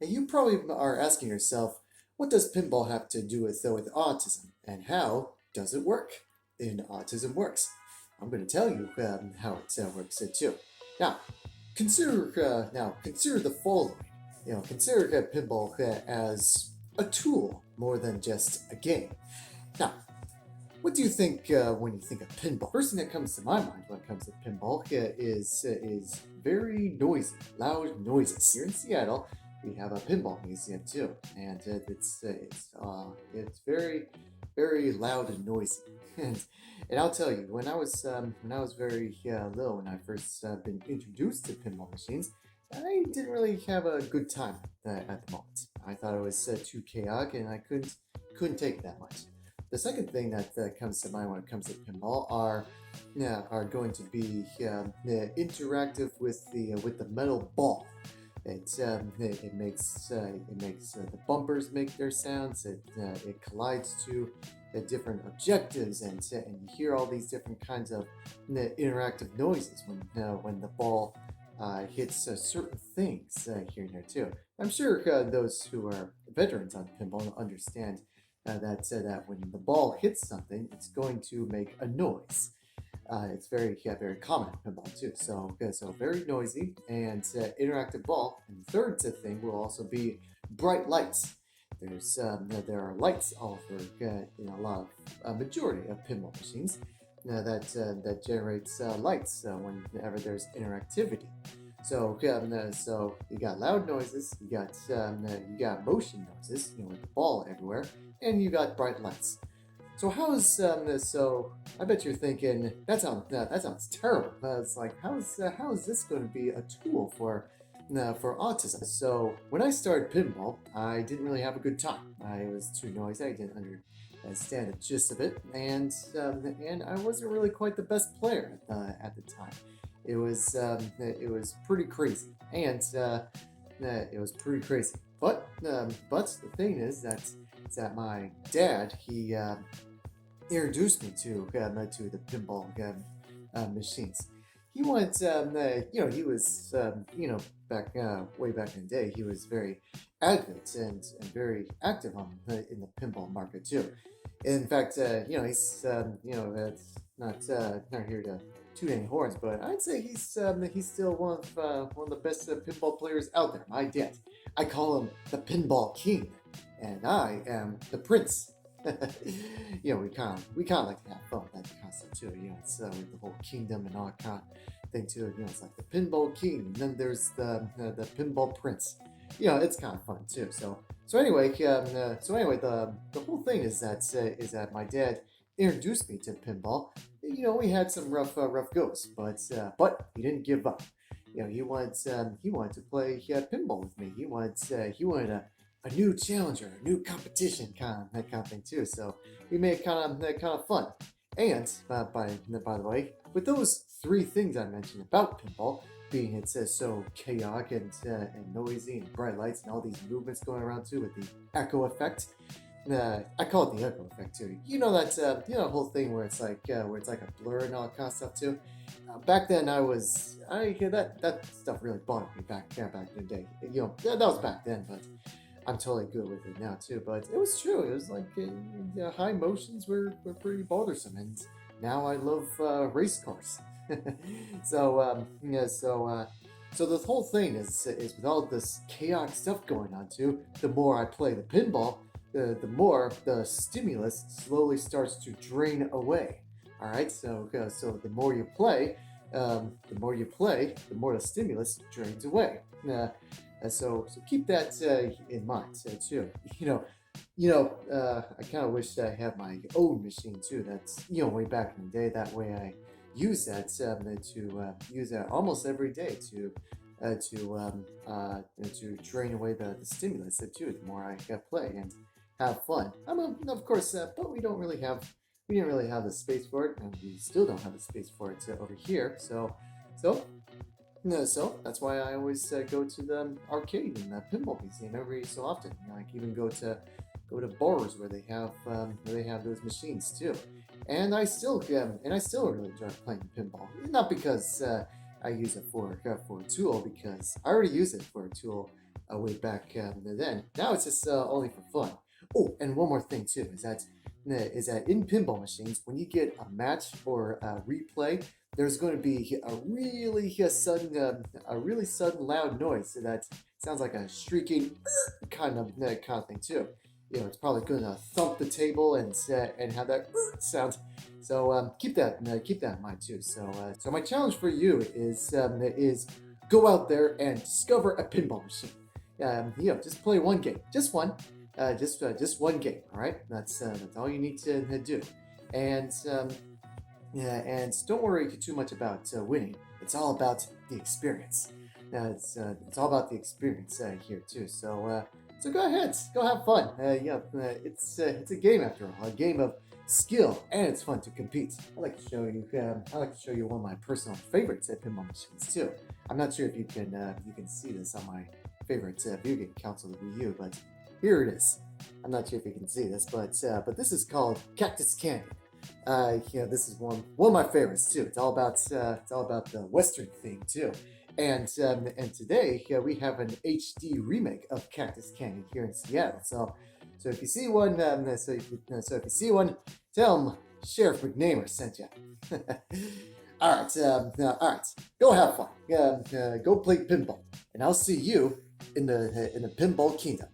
And you probably are asking yourself, what does pinball have to do with autism, and how does it work in Autismworks? I'm going to tell you how it works too. Now, consider the following. Consider pinball as a tool more than just a game. Now, what do you think when you think of pinball? First thing that comes to my mind when it comes to pinball is very noisy, loud noises. Here in Seattle, we have a pinball museum too, and it's very loud and noisy. And I'll tell you, when I was very little, when I first been introduced to pinball machines, I didn't really have a good time at the moment. I thought it was too chaotic, and I couldn't take it that much. The second thing that comes to mind when it comes to pinball are going to be interactive with the metal ball. It makes the bumpers make their sounds. It collides to different objectives, and you hear all these different kinds of interactive noises when the ball hits certain things here and there too. I'm sure those who are veterans on pinball understand that when the ball hits something, it's going to make a noise. It's very common in pinball too. So very noisy and interactive ball. And the third thing will also be bright lights. There are lights all over in a lot of a majority of pinball machines that generates lights whenever there's interactivity. So you got loud noises, you got motion noises, with the ball everywhere, and you got bright lights. So how is this? So I bet you're thinking that sounds terrible. It's like how is this going to be a tool for autism? So when I started pinball, I didn't really have a good time. I was too noisy. I didn't understand the gist of it, and I wasn't really quite the best player at the time. It was pretty crazy, and it was pretty crazy. But the thing is that my dad he introduced me to the pinball machines. He went, he was, way back in the day, he was very adamant and very active in the pinball market too. In fact, he's, it's not here to toot any horns, but I'd say he's still one of the best pinball players out there. My dad, I call him the Pinball King, and I am the Prince. We kind of like to have fun with that kind of stuff too. It's with the whole kingdom and all that kind of thing too. It's like the Pinball King, and then there's the Pinball Prince. It's kind of fun too. So anyway, the whole thing is that my dad introduced me to pinball. We had some rough goes, but he didn't give up. He wanted to play pinball with me. He wanted a new challenger, a new competition, that kind of thing too. So we made it kind of fun. And by the way, with those three things I mentioned about pinball, being it's so chaotic and noisy and bright lights and all these movements going around too with the echo effect. I call it the echo effect too. The whole thing where it's like a blur and all that kind of stuff too. Back then, that stuff really bothered me back in the day. That was back then, but I'm totally good with it now too. But it was true. It was like high motions were pretty bothersome, and now I love race cars. So the whole thing is with all this chaotic stuff going on too. The more I play the pinball, the more the stimulus slowly starts to drain away. All right, so the more you play, the more the stimulus drains away. So keep that in mind too. I kind of wish that I had my own machine too. That's way back in the day. That way I use that to use that almost every day to drain away the stimulus too. The more I play and have fun. Of course, but we didn't really have the space for it, and we still don't have the space for it over here. So that's why I always go to the arcade and the pinball museum every so often. I can even go to bars where they have those machines too. And I still really enjoy playing pinball. Not because I use it for a tool, because I already use it for a tool way back then. Now it's just only for fun. Oh, and one more thing too is that in pinball machines, when you get a match or a replay, there's going to be a really sudden loud noise that sounds like a shrieking kind of thing too. It's probably going to thump the table and have that sound. So keep that in mind too. So my challenge for you is go out there and discover a pinball machine. Just play one game, just one, just one game. All right, that's all you need to do. And and don't worry too much about winning. It's all about the experience. It's all about the experience here too. So go ahead, go have fun. It's a game after all, a game of skill, and it's fun to compete. I like to show you one of my personal favorites at pinball machines too. I'm not sure if you can see this on my favorite video game console, the Wii U, but here it is. I'm not sure if you can see this, but this is called Cactus Candy. This is one of my favorites too. It's all about the Western theme too. And today we have an HD remake of Cactus Candy here in Seattle. So if you see one, so if you see one, tell them Sheriff McNamer sent you. All right. Go have fun. Go play pinball, and I'll see you in the pinball kingdom.